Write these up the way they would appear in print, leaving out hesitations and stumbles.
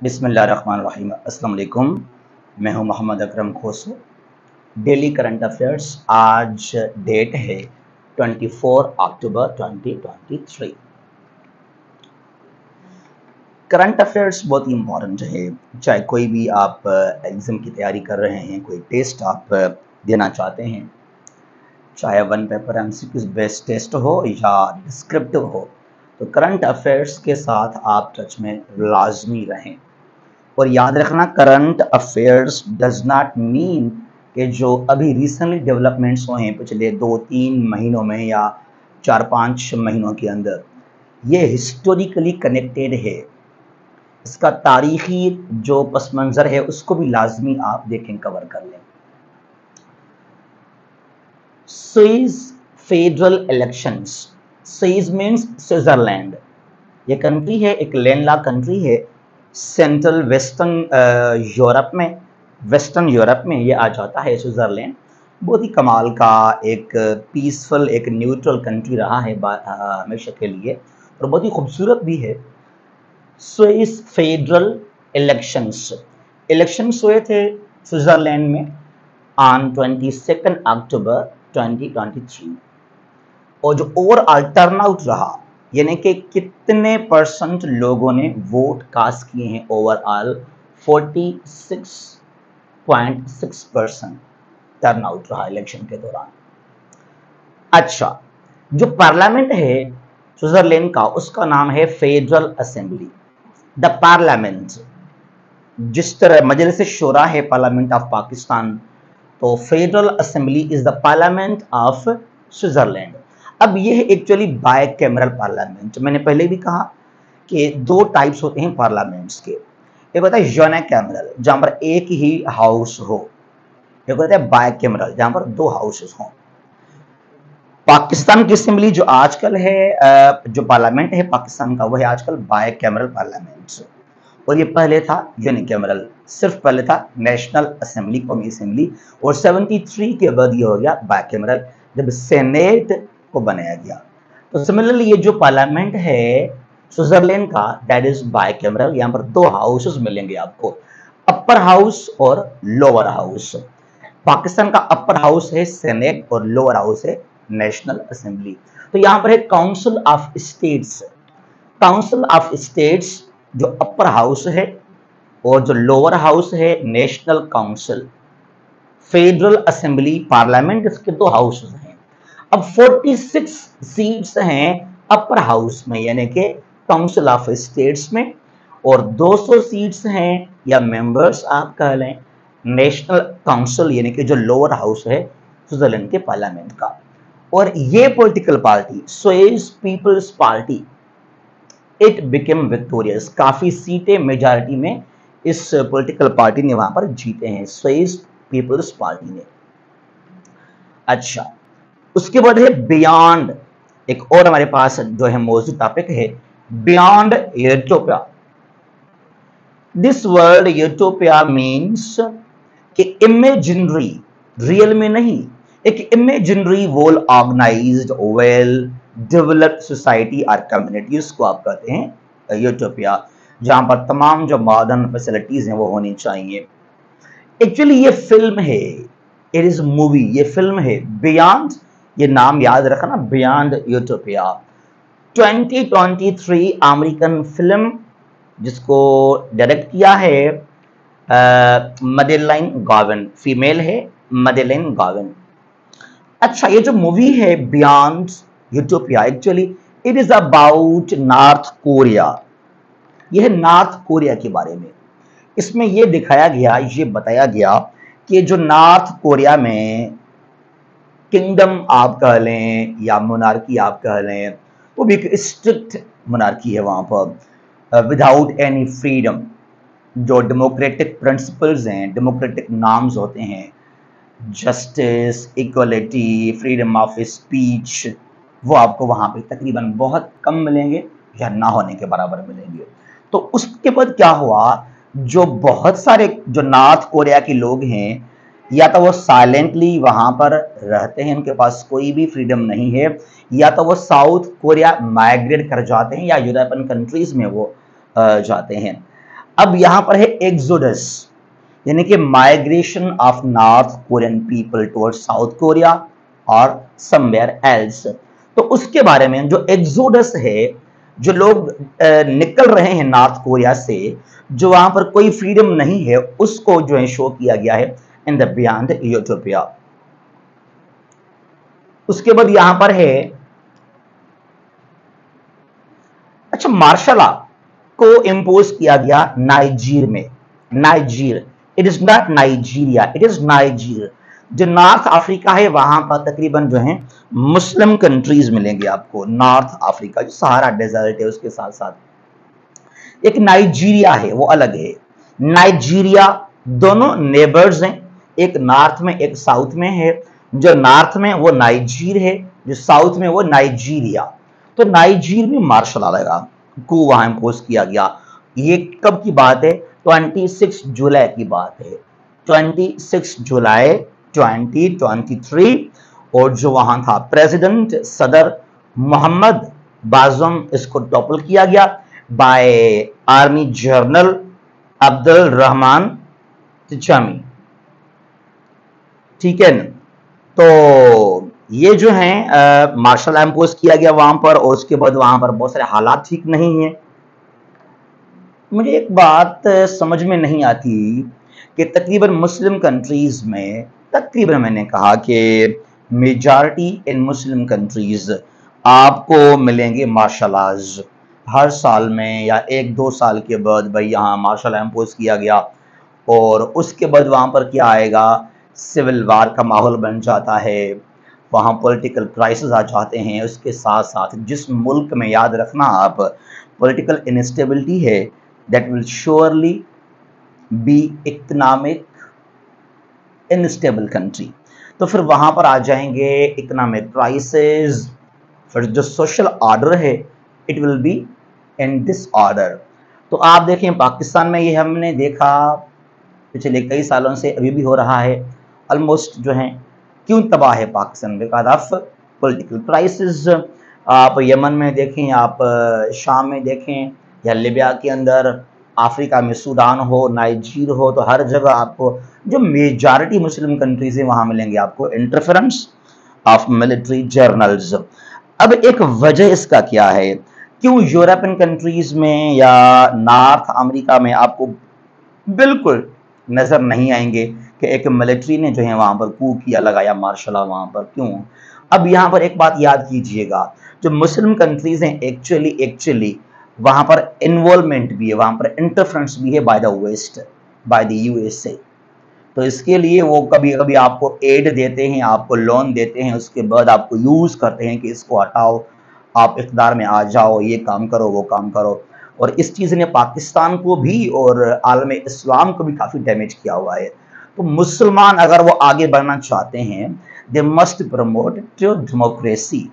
बिस्मिल्लाहिर्रहमानिर्रहीम। अस्सलाम वालेकुम। मैं हूं Mohammad Akram Khoso. Daily current affairs. आज डेट है 24 अक्टूबर 2023। करंट अफेयर्स बहुत ही इम्पोर्टेंट है। चाहे कोई भी आप एग्ज़ाम की तैयारी कर रहे हैं, कोई टेस्ट आप देना चाहते हैं, चाहे one paper MCQs based test हो या डिस्क्रिप्टिव हो, तो करंट अफेयर्स के साथ आप टच में लाजमी रहें। और याद रखना, current affairs does not mean कि जो अभी रिसेंटली डेवलपमेंट्स हुए हैं पिछले 2-3 महीनों में या 4-5 महीनों के अंदर, ये हिस्टोरिकली कनेक्टेड है। इसका तारीखी जो पस मंज़र है उसको भी लाजमी आप देखें, कवर कर लें। Swiss federal elections. Swiss means Switzerland. ये कंट्री है, एक लैंडलॉक कंट्री है सेंट्रल वेस्टर्न यूरोप में। वेस्टर्न यूरोप में ये आ जाता है स्विट्ज़रलैंड। बहुत ही कमाल का एक पीसफुल, एक न्यूट्रल कंट्री रहा है हमेशा के लिए, और बहुत ही खूबसूरत भी है। स्विस फेडरल इलेक्शंस इलेक्शंस हुए थे स्विट्ज़रलैंड में ऑन 22 अक्टूबर 2023। और जो ओवरऑल टर्नआउट रहा, यानी कि कितने परसेंट लोगों ने वोट कास्ट किए हैं, ओवरऑल 46.6% टर्नआउट रहा इलेक्शन के दौरान। अच्छा, जो पार्लियामेंट है स्विट्जरलैंड का, उसका नाम है फेडरल असेंबली। द पार्लियामेंट, जिस तरह मजलिस शूरा है पार्लियामेंट ऑफ पाकिस्तान, तो federal assembly is the parliament of Switzerland. अब ये है एक्चुअली बाय कैमरल पार्लियामेंट। मैंने पहले भी कहा कि दो टाइप्स होते हैं पार्लियामेंट्स के। एक होता है यूनिकैमरल, जहां पर एक ही हाउस हो। एक होता है बाय कैमरल, जहां पर दो हाउसेस हों। पाकिस्तान की असेंबली जो आजकल है, जो पार्लियामेंट है पाकिस्तान का, वह है आजकल बाय कैमरल पार्लियामेंट। और ये पहले था यूनिकैमरल, सिर्फ पहले था नेशनल असेंबली, कौमी असेंबली। और 73 के बाद ये हो गया बायकैमरल, जब सेनेट को बनाया गया। तो सिमिलरली ये जो पार्लियामेंट है स्विट्जरलैंड का, दैट इज बायकैमरल। यहाँ पर दो हाउसेस मिलेंगे आपको, अपर हाउस और लोअर हाउस। पाकिस्तान का अपर हाउस है सेनेट और लोअर हाउस है नेशनल असेंबली। तो यहाँ पर है council of states. Council of states जो अपर हाउस है, और जो लोअर हाउस है national council. Federal assembly parliament, इसके दो हाउसेस हैं। अब 46 सीट्स हैं अपर हाउस में, यानी कि काउंसिल ऑफ स्टेट्स में, और 200 सीट्स हैं या मेंबर्स आप कह लें नेशनल काउंसिल, यानी कि जो लोअर हाउस है स्विट्जरलैंड के पार्लियामेंट का। और ये political party Swiss People's Party, it became victorious. काफी सीटें मेजॉरिटी में इस पॉलिटिकल पार्टी ने वहां पर जीते हैं, स्विस पीपल्स पार्टी ने। अच्छा, उसके बाद है बियॉन्ड। एक और हमारे पास जो है मौजूद टॉपिक है beyond utopia. This word utopia means कि इमेजिनरी, रियल में नहीं, एक imaginary well organised well developed society और कम्युनिटीज को आप कहते हैं यूटोपिया, जहां पर तमाम जो मॉडर्न फैसिलिटीज हैं वो होनी चाहिए। एक्चुअली ये फिल्म है, इट इज मूवी, ये फिल्म है बियॉन्ड। ये नाम याद रखना, बियॉन्ड यूटोपिया। 2023 अमेरिकन फिल्म, जिसको डायरेक्ट किया है मडेलाइन गॉवन, फीमेल है मडेलाइन गॉवन। अच्छा, ये जो मूवी है beyond utopia, actually it is about north Korea. यह है नॉर्थ कोरिया के बारे में। इसमें यह दिखाया गया, ये बताया गया कि जो नॉर्थ कोरिया में किंगडम आप कह लें या मोनार्की आप कह लें, वो भी एक स्ट्रिक्ट मोनार्की है वहां पर, विदाउट एनी फ्रीडम। जो डेमोक्रेटिक प्रिंसिपल्स हैं, डेमोक्रेटिक नॉर्म्स होते हैं, justice, equality, freedom of speech, वो आपको वहां पे तकरीबन बहुत कम मिलेंगे या ना होने के बराबर मिलेंगे। तो उसके बाद क्या हुआ, जो बहुत सारे जो नॉर्थ कोरिया के लोग हैं, या तो वो साइलेंटली वहां पर रहते हैं, उनके पास कोई भी फ्रीडम नहीं है, या तो वो साउथ कोरिया माइग्रेट कर जाते हैं या यूरोपियन कंट्रीज में वो जाते हैं। अब यहां पर है एक्सोडस, यानी कि migration of north Korean people towards south Korea और समवेयर एल्स। तो उसके बारे में जो एक्सोडस है, जो लोग निकल रहे हैं नॉर्थ कोरिया से, जो वहां पर कोई फ्रीडम नहीं है, उसको जो है शो किया गया है इन द बियॉन्ड यूटोपिया। उसके बाद यहां पर है, अच्छा, मार्शल लॉ को इंपोज किया गया नाइजीर में। Niger, it is not Nigeria, it is Niger. जो नॉर्थ अफ्रीका है वहां पर तकरीबन जो है मुस्लिम कंट्रीज मिलेंगे आपको। नॉर्थ अफ्रीका जो सहारा डेजर्ट है उसके साथ साथ एक नाइजीरिया है, वो अलग है। नाइजीरिया दोनों नेबर्स हैं, एक नॉर्थ में एक साउथ में है। जो नॉर्थ में वो नाइजीर है, जो साउथ में वो नाइजीरिया। तो नाइजीर में मार्शल लॉ लगा को वहां इम्पोज किया गया। ये कब की बात है? 26 जुलाई की बात है, 26 जुलाई 2023। और जो वहां था प्रेसिडेंट सदर मोहम्मद बाजुम, इसको टॉपल किया गया by army general Abdul Rahman Tchiani. ठीक है न? तो ये जो है मार्शल लॉ इम्पोज किया गया वहां पर, और उसके बाद वहां पर बहुत सारे हालात ठीक नहीं है। मुझे एक बात समझ में नहीं आती कि तकरीबन मुस्लिम कंट्रीज में, तकरीबन मैंने कहा कि मेजॉरिटी इन मुस्लिम कंट्रीज आपको मिलेंगे मार्शल लॉज हर साल में, या एक दो साल के बाद भाई यहाँ मार्शल लॉ इम्पोज किया गया, और उसके बाद वहां पर क्या आएगा, सिविल वार का माहौल बन जाता है, वहां पॉलिटिकल क्राइसिस आ जाते हैं। उसके साथ साथ जिस मुल्क में, याद रखना आप, पॉलिटिकल इनस्टेबिलिटी है, that will surely be economic instable country. तो फिर वहां पर आ जाएंगे इकोनॉमिक क्राइसिस, फिर जो सोशल ऑर्डर है it will be in disorder. तो आप देखें पाकिस्तान में ये हमने देखा पिछले कई सालों से, अभी भी हो रहा है ऑलमोस्ट जो है। क्यों तबाह है Pakistan? Because of political crisis. आप यमन में देखें, आप शाम में देखें, या लिबिया के अंदर, अफ्रीका में सूडान हो, नाइजीर हो, तो हर जगह आपको जो मेजॉरिटी मुस्लिम कंट्रीज है वहां मिलेंगे आपको इंटरफेरेंस ऑफ मिलिट्री जर्नल्स। अब एक वजह इसका क्या है, क्यों यूरोपियन कंट्रीज में या नॉर्थ अमेरिका में आपको बिल्कुल नजर नहीं आएंगे कि एक मिलिट्री ने जो है वहां पर कू किया, लगाया मार्शल लॉ वहां पर? क्यों? अब यहां पर एक बात याद कीजिएगा, जो मुस्लिम कंट्रीज हैं एक्चुअली वहां पर इन्वॉल्वमेंट भी है, वहां पर इंटरफ्रेंस भी है by the West, by the USA. तो इसके लिए वो कभी कभी आपको एड देते हैं, आपको लोन देते हैं, उसके बाद आपको यूज करते हैं कि इसको हटाओ, आप इक़्तिदार में आ जाओ, ये काम करो, वो काम करो। और इस चीज़ ने पाकिस्तान को भी और आलम इस्लाम को भी काफ़ी डैमेज किया हुआ है। तो मुसलमान अगर वो आगे बढ़ना चाहते हैं, they must promote to democracy,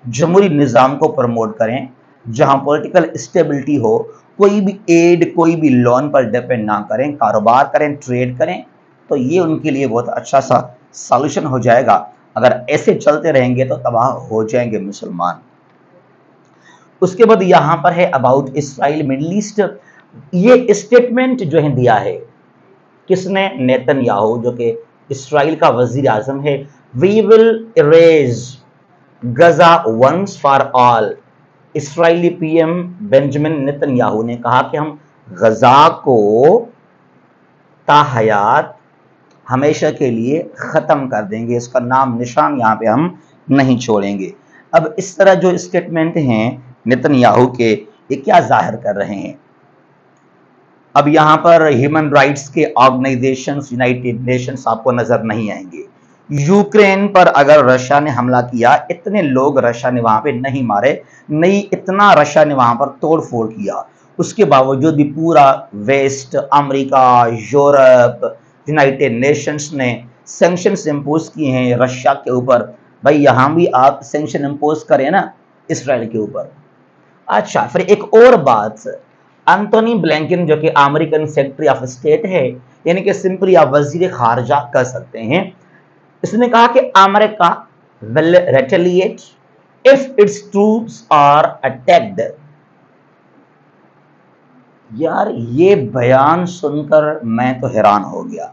जमहूरी निज़ाम को प्रमोट करें, जहां पॉलिटिकल स्टेबिलिटी हो, कोई भी एड, कोई भी लोन पर डिपेंड ना करें, कारोबार करें, ट्रेड करें। तो ये उनके लिए बहुत अच्छा सा सॉल्यूशन हो जाएगा। अगर ऐसे चलते रहेंगे तो तबाह हो जाएंगे मुसलमान। उसके बाद यहां पर है अबाउट इसराइल मिडल ईस्ट। ये स्टेटमेंट जो है दिया है किसने? नेतन्याहू, जो कि इसराइल का वजीर आजम है। We will erase Gaza once for all. Israeli PM Benjamin Netanyahu ने कहा कि हम गजा को ताहयात हमेशा के लिए खत्म कर देंगे, इसका नाम निशान यहां पे हम नहीं छोड़ेंगे। अब इस तरह जो स्टेटमेंट हैं नेतन्याहू के, ये क्या जाहिर कर रहे हैं? अब यहां पर ह्यूमन राइट्स के ऑर्गेनाइजेशंस, यूनाइटेड नेशंस आपको नजर नहीं आएंगे। यूक्रेन पर अगर रशिया ने हमला किया, इतने लोग रशिया ने वहां पे नहीं मारे, नहीं इतना रशिया ने वहां पर तोड़ फोड़ किया, उसके बावजूद भी पूरा West, America, Europe, United Nations ने सैंक्शंस इंपोज किए हैं रशिया के ऊपर। भाई यहां भी आप सैंक्शन इंपोज करें ना इसराइल के ऊपर। अच्छा, फिर एक और बात, एंटोनी ब्लिंकन जो कि अमेरिकन सेक्रेटरी ऑफ स्टेट है, यानी कि सिंपली आप वजीर खारजा कह सकते हैं, इसने कहा कि America will retaliate if its troops are attacked. यार ये बयान सुनकर मैं तो हैरान हो गया।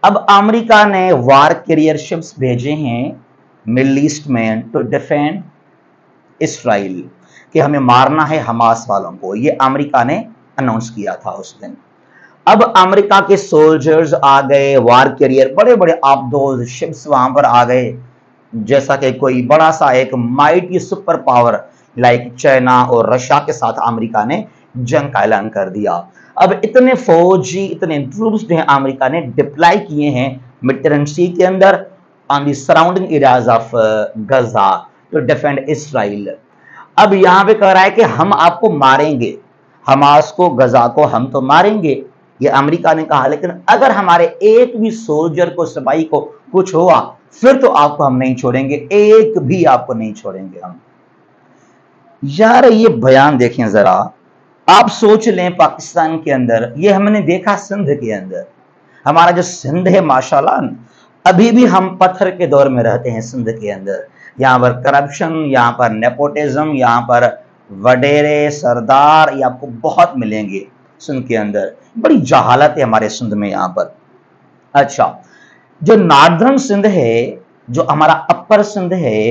अब अमेरिका ने वार कैरियर शिप्स भेजे हैं मिडल ईस्ट में टू डिफेंड इसराइल, कि हमें मारना है हमास वालों को। ये अमेरिका ने अनाउंस किया था उस दिन। अब अमेरिका के सोल्जर्स आ गए, वार कैरियर बड़े बड़े आबदोज शिप्स वहां पर आ गए, जैसा कि कोई बड़ा सा एक mighty super power like China और रशिया के साथ अमेरिका ने जंग का ऐलान कर दिया। अब इतने फौजी, इतने ट्रूप्स जो है अमेरिका ने डिप्लॉय किए हैं मिडटररेनियन सी के अंदर on the surrounding areas of Gaza to defend Israel. अब यहां पे कह रहा है कि हम आपको मारेंगे, हमास को, गजा को हम तो मारेंगे, ये अमेरिका ने कहा, लेकिन अगर हमारे एक भी सोल्जर को, सिपाही को कुछ हुआ फिर तो आपको हम नहीं छोड़ेंगे, एक भी आपको नहीं छोड़ेंगे हम। यार ये बयान देखें जरा, आप सोच लें पाकिस्तान के अंदर, ये हमने देखा सिंध के अंदर, हमारा जो सिंध है माशाल्लाह, अभी भी हम पत्थर के दौर में रहते हैं सिंध के अंदर। यहाँ पर करप्शन, यहाँ पर नेपोटिज्म, यहाँ पर वडेरे सरदार, ये आपको बहुत मिलेंगे सिंध के अंदर। बड़ी जहालत है हमारे सिंध में यहाँ पर। अच्छा, जो नॉर्दर्न सिंध है, जो हमारा अपर सिंध है,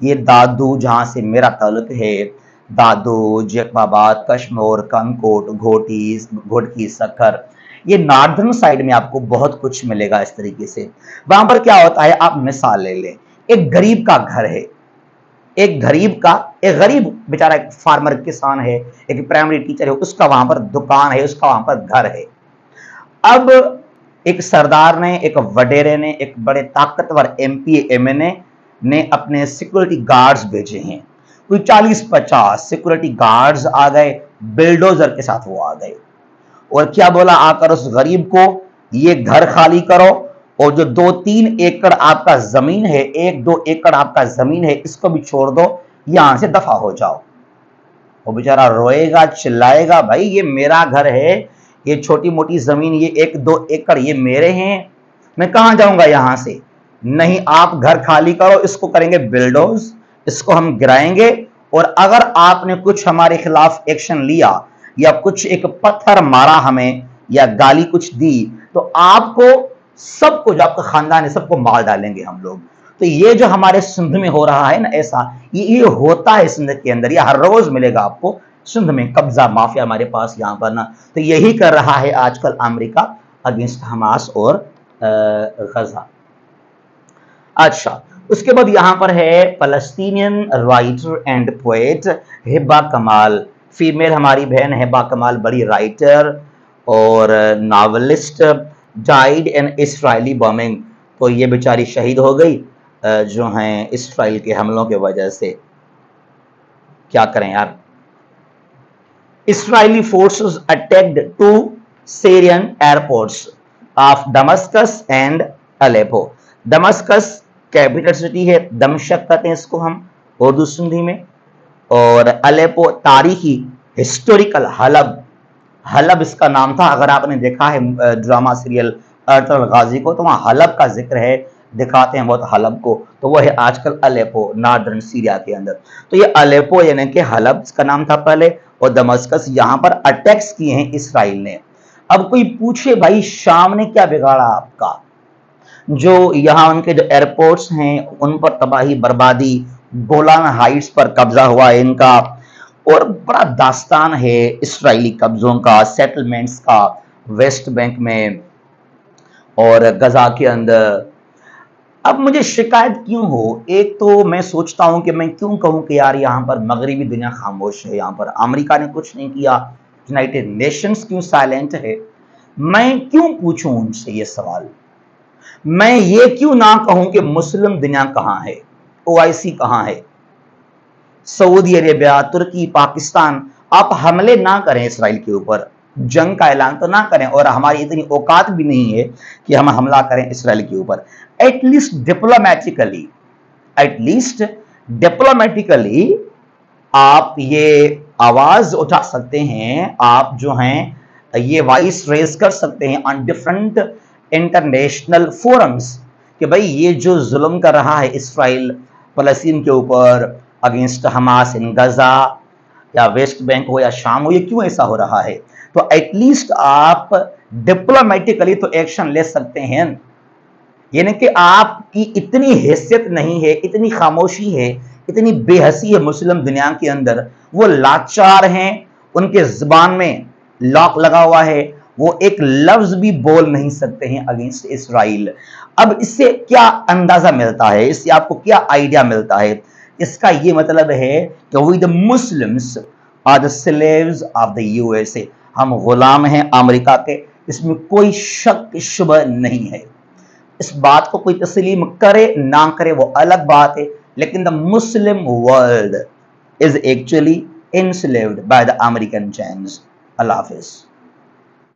ये दादू जहां से मेरा ताल्लुक है, दादू, जैकबाबाद, कश्मीर, कंकोट, घोटी, घोटकी, सखर, ये नॉर्दर्न साइड में आपको बहुत कुछ मिलेगा इस तरीके से। वहां पर क्या होता है, आप मिसाल ले लें, एक गरीब का घर है, एक गरीब बेचारा एक फार्मर किसान है, एक प्राइमरी टीचर है, उसका वहां पर दुकान है, उसका वहां पर घर है। अब एक सरदार ने, एक वडेरे ने, एक बड़े ताकतवर एमपी एमएनए ने अपने सिक्योरिटी गार्ड्स भेजे हैं, कोई 40-50 सिक्योरिटी गार्ड्स आ गए, बिल्डोजर के साथ वो आ गए और क्या बोला, आकर उस गरीब को ये घर खाली करो और जो 2-3 एकड़ आपका जमीन है, 1-2 एकड़ आपका जमीन है, इसको भी छोड़ दो, यहां से दफा हो जाओ। वो बेचारा रोएगा, चिल्लाएगा, भाई ये मेरा घर है, ये छोटी मोटी जमीन, ये 1-2 एकड़ ये मेरे हैं, मैं कहां जाऊंगा यहां से। नहीं, आप घर खाली करो, इसको करेंगे बिल्डोज, इसको हम गिराएंगे, और अगर आपने कुछ हमारे खिलाफ एक्शन लिया या कुछ एक पत्थर मारा हमें या गाली कुछ दी, तो आपको सबको, जो आपका खानदान है, सबको मार डालेंगे हम लोग। तो ये जो हमारे सिंध में हो रहा है ना, ऐसा ये होता है सिंध के अंदर, ये हर रोज मिलेगा आपको सिंध में। कब्जा माफिया हमारे पास यहाँ पर ना, तो यही कर रहा है आजकल अमेरिका अगेंस्ट हमास और गजा। अच्छा, उसके बाद यहां पर है फलस्तीनियन राइटर एंड पोएट हिबा कमाल, फीमेल हमारी बहन हिबा कमाल, बड़ी राइटर और novelist, died in Israeli bombing. तो ये बेचारी शहीद हो गई जो हैं इसराइल के हमलों की वजह से। क्या करें यार। Israeli forces attacked two Syrian airports of Damascus and Aleppo. Damascus capital city है, दमशक कहते हैं इसको हम उर्दू सिंधी में, और अलेपो तारीखी हिस्टोरिकल हलब, हलब इसका नाम था। अगर आपने देखा है ड्रामा सीरियल अर्तुगरुल गाजी को, तो वहाँ हलब का जिक्र है, दिखाते हैं बहुत हलब को, तो वो है आजकल अलेपो नॉर्दर्न सीरिया के अंदर। तो ये अलेपो यानी कि हलब इसका नाम था पहले, और दमस्कस, यहाँ पर अटैक्स किए हैं इसराइल ने। अब कोई पूछे भाई शाम ने क्या बिगाड़ा आपका, जो यहाँ उनके जो एयरपोर्ट्स हैं उन पर तबाही बर्बादी, गोलान हाइट्स पर कब्जा हुआ है इनका, और बड़ा दास्तान है इसराइली कब्जों का, सेटलमेंट्स का वेस्ट बैंक में और गजा के अंदर। अब मुझे शिकायत क्यों हो, एक तो मैं सोचता हूं कि मैं क्यों कहूं कि यार यहाँ पर मगरबी दुनिया खामोश है, यहाँ पर अमेरिका ने कुछ नहीं किया, यूनाइटेड नेशंस क्यों साइलेंट है। मैं क्यों पूछूं उनसे ये सवाल, मैं ये क्यों ना कहूं कि मुस्लिम दुनिया कहां है, ओआईसी कहां है, सऊदी अरेबिया, तुर्की, पाकिस्तान, आप हमले ना करें इसराइल के ऊपर, जंग का ऐलान तो ना करें, और हमारी इतनी औकात भी नहीं है कि हम हमला करें इसराइल के ऊपर। एटलीस्ट डिप्लोमेटिकली आप ये आवाज उठा सकते हैं, आप जो हैं ये वॉइस रेज कर सकते हैं ऑन डिफरेंट इंटरनेशनल फोरम्स कि भाई ये जो जुल्म कर रहा है इसराइल फलस्तीन के ऊपर, अगेंस्ट हमास इन गजा, या वेस्ट बैंक हो या शाम हो, ये क्यों ऐसा हो रहा है। तो एटलीस्ट आप डिप्लोमेटिकली तो एक्शन ले सकते हैं। यानी कि आपकी इतनी हैसियत नहीं है, इतनी खामोशी है, इतनी बेहसी है मुस्लिम दुनिया के अंदर, वो लाचार हैं, उनके जुबान में लॉक लगा हुआ है, वो एक लफ्ज भी बोल नहीं सकते हैं अगेंस्ट इसराइल। अब इससे क्या अंदाजा मिलता है, इससे आपको क्या आइडिया मिलता है? इसका ये मतलब है कि we the Muslims are the slaves of the USA, हम गुलाम हैं अमेरिका के, इसमें कोई शक शुबह नहीं है। इस बात को कोई तस्लीम करे ना करे वो अलग बात है, लेकिन the Muslim world is actually enslaved by the American chains. Allah Hafiz.